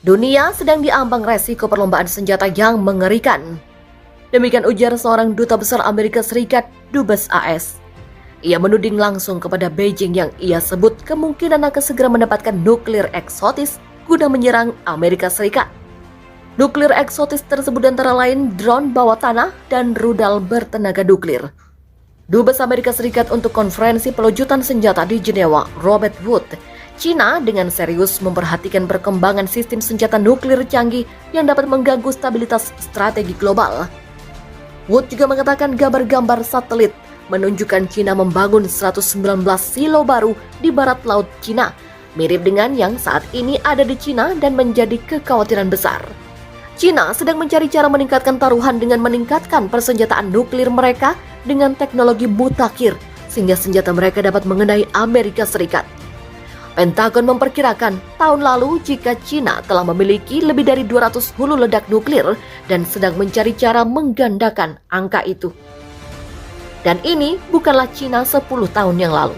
Dunia sedang diambang resiko perlombaan senjata yang mengerikan. Demikian ujar seorang duta besar Amerika Serikat, Dubes AS. Ia menuding langsung kepada Beijing yang ia sebut kemungkinan akan segera mendapatkan nuklir eksotis guna menyerang Amerika Serikat. Nuklir eksotis tersebut antara lain drone bawah tanah dan rudal bertenaga nuklir. Dubes Amerika Serikat untuk konferensi pelucutan senjata di Jenewa, Robert Wood, China dengan serius memperhatikan perkembangan sistem senjata nuklir canggih yang dapat mengganggu stabilitas strategi global. Wood juga mengatakan gambar-gambar satelit menunjukkan China membangun 119 silo baru di barat laut China, mirip dengan yang saat ini ada di China dan menjadi kekhawatiran besar. China sedang mencari cara meningkatkan taruhan dengan meningkatkan persenjataan nuklir mereka dengan teknologi mutakhir sehingga senjata mereka dapat mengenai Amerika Serikat. Pentagon memperkirakan tahun lalu jika China telah memiliki lebih dari 200 hulu ledak nuklir dan sedang mencari cara menggandakan angka itu. Dan ini bukanlah China 10 tahun yang lalu.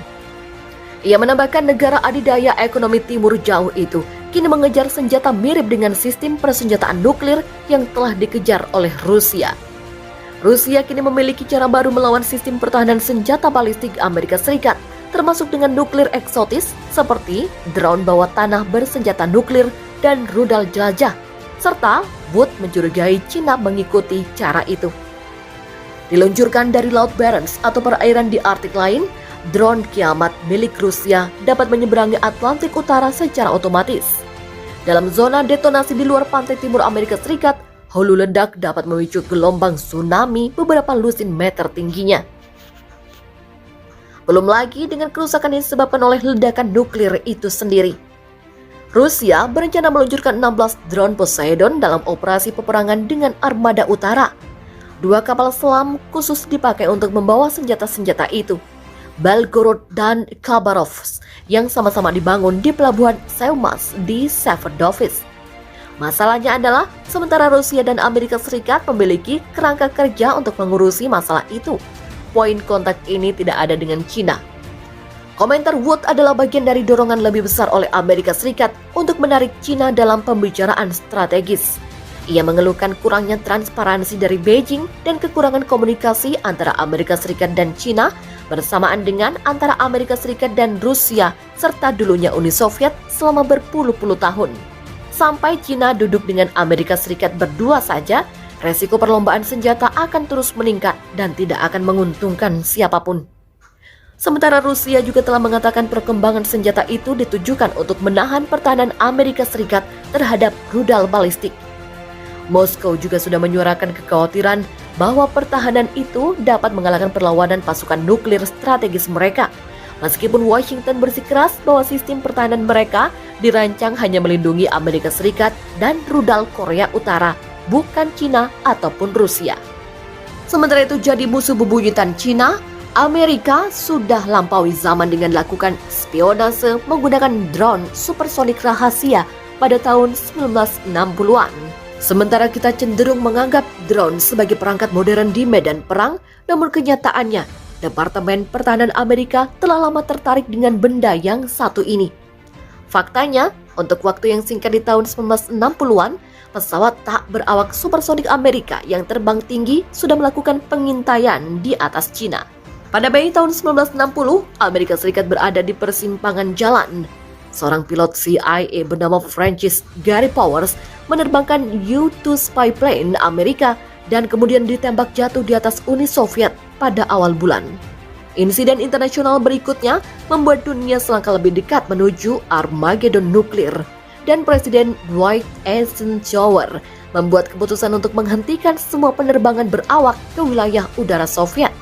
Ia menambahkan negara adidaya ekonomi timur jauh itu kini mengejar senjata mirip dengan sistem persenjataan nuklir yang telah dikejar oleh Rusia. Rusia kini memiliki cara baru melawan sistem pertahanan senjata balistik Amerika Serikat, termasuk dengan nuklir eksotis seperti drone bawah tanah bersenjata nuklir dan rudal jelajah, serta Wood mencurigai China mengikuti cara itu. Diluncurkan dari Laut Barents atau perairan di Arktik lain, drone kiamat milik Rusia dapat menyeberangi Atlantik Utara secara otomatis. Dalam zona detonasi di luar pantai timur Amerika Serikat, hulu ledak dapat memicu gelombang tsunami beberapa lusin meter tingginya. Belum lagi dengan kerusakan yang disebabkan oleh ledakan nuklir itu sendiri. Rusia berencana meluncurkan 16 drone Poseidon dalam operasi peperangan dengan Armada Utara. 2 kapal selam khusus dipakai untuk membawa senjata-senjata itu, Belgorod dan Khabarovsk, yang sama-sama dibangun di pelabuhan Seumas di Severodvinsk. Masalahnya adalah sementara Rusia dan Amerika Serikat memiliki kerangka kerja untuk mengurusi masalah itu, poin kontak ini tidak ada dengan China. Komentar Wood adalah bagian dari dorongan lebih besar oleh Amerika Serikat untuk menarik China dalam pembicaraan strategis. Ia mengeluhkan kurangnya transparansi dari Beijing dan kekurangan komunikasi antara Amerika Serikat dan China bersamaan dengan antara Amerika Serikat dan Rusia serta dulunya Uni Soviet selama berpuluh-puluh tahun. Sampai China duduk dengan Amerika Serikat berdua saja, resiko perlombaan senjata akan terus meningkat dan tidak akan menguntungkan siapapun. Sementara Rusia juga telah mengatakan perkembangan senjata itu ditujukan untuk menahan pertahanan Amerika Serikat terhadap rudal balistik. Moskow juga sudah menyuarakan kekhawatiran bahwa pertahanan itu dapat mengalahkan perlawanan pasukan nuklir strategis mereka. Meskipun Washington bersikeras bahwa sistem pertahanan mereka dirancang hanya melindungi Amerika Serikat dan rudal Korea Utara, bukan China ataupun Rusia. Sementara itu jadi musuh bebuyutan China, Amerika sudah lampaui zaman dengan lakukan spionase menggunakan drone supersonik rahasia pada tahun 1960-an. Sementara kita cenderung menganggap drone sebagai perangkat modern di medan perang, namun kenyataannya, Departemen Pertahanan Amerika telah lama tertarik dengan benda yang satu ini. Faktanya, untuk waktu yang singkat di tahun 1960-an, pesawat tak berawak supersonik Amerika yang terbang tinggi sudah melakukan pengintaian di atas China. Pada Mei tahun 1960, Amerika Serikat berada di persimpangan jalan. Seorang pilot CIA bernama Francis Gary Powers menerbangkan U-2 spy plane Amerika dan kemudian ditembak jatuh di atas Uni Soviet pada awal bulan. Insiden internasional berikutnya membuat dunia selangkah lebih dekat menuju Armageddon nuklir, dan Presiden Dwight Eisenhower membuat keputusan untuk menghentikan semua penerbangan berawak ke wilayah udara Soviet.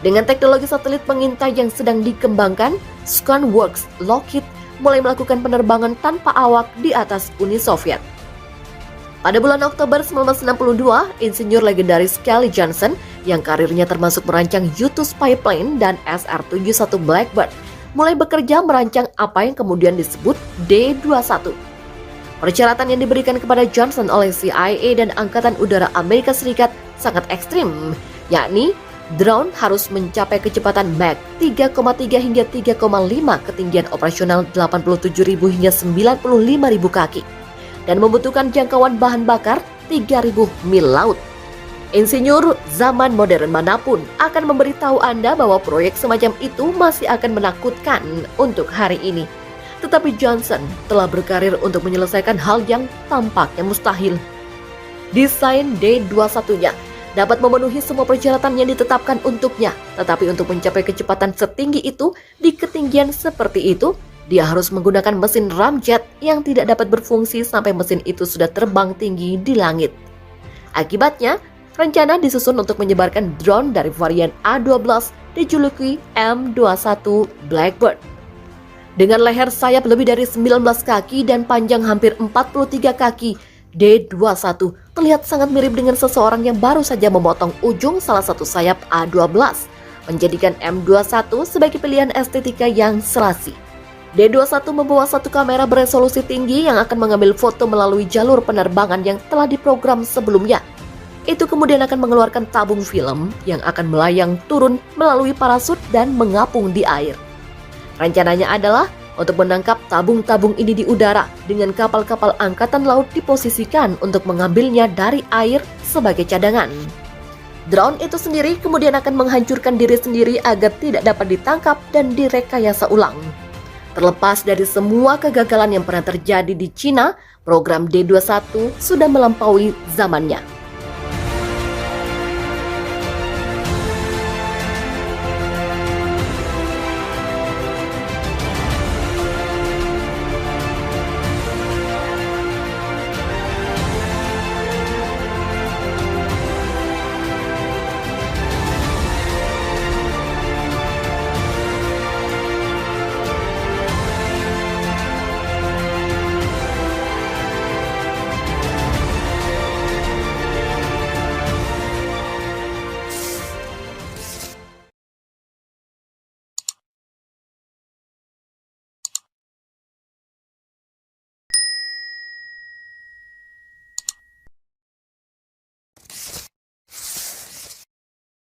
Dengan teknologi satelit pengintai yang sedang dikembangkan, Skunk Works Lockheed mulai melakukan penerbangan tanpa awak di atas Uni Soviet. Pada bulan Oktober 1962, insinyur legendaris Kelly Johnson yang karirnya termasuk merancang U-2 spy plane dan SR-71 Blackbird mulai bekerja merancang apa yang kemudian disebut D-21. Persyaratan yang diberikan kepada Johnson oleh CIA dan Angkatan Udara Amerika Serikat sangat ekstrim, yakni drone harus mencapai kecepatan Mach 3,3 hingga 3,5, ketinggian operasional 87.000 hingga 95.000 kaki, dan membutuhkan jangkauan bahan bakar 3.000 mil laut. Insinyur zaman modern manapun akan memberitahu Anda bahwa proyek semacam itu masih akan menakutkan untuk hari ini. Tetapi Johnson telah berkarir untuk menyelesaikan hal yang tampaknya mustahil. Desain D-21-nya dapat memenuhi semua persyaratan yang ditetapkan untuknya, tetapi untuk mencapai kecepatan setinggi itu di ketinggian seperti itu, dia harus menggunakan mesin ramjet yang tidak dapat berfungsi sampai mesin itu sudah terbang tinggi di langit. Akibatnya, rencana disusun untuk menyebarkan drone dari varian A-12 dijuluki M21 Blackbird. Dengan leher sayap lebih dari 19 kaki dan panjang hampir 43 kaki, D-21 terlihat sangat mirip dengan seseorang yang baru saja memotong ujung salah satu sayap A-12, menjadikan M21 sebagai pilihan estetika yang serasi. D-21 membawa satu kamera beresolusi tinggi yang akan mengambil foto melalui jalur penerbangan yang telah diprogram sebelumnya. Itu kemudian akan mengeluarkan tabung film yang akan melayang turun melalui parasut dan mengapung di air. Rencananya adalah untuk menangkap tabung-tabung ini di udara dengan kapal-kapal angkatan laut diposisikan untuk mengambilnya dari air sebagai cadangan. Drone itu sendiri kemudian akan menghancurkan diri sendiri agar tidak dapat ditangkap dan direkayasa ulang. Terlepas dari semua kegagalan yang pernah terjadi di Cina, program D-21 sudah melampaui zamannya.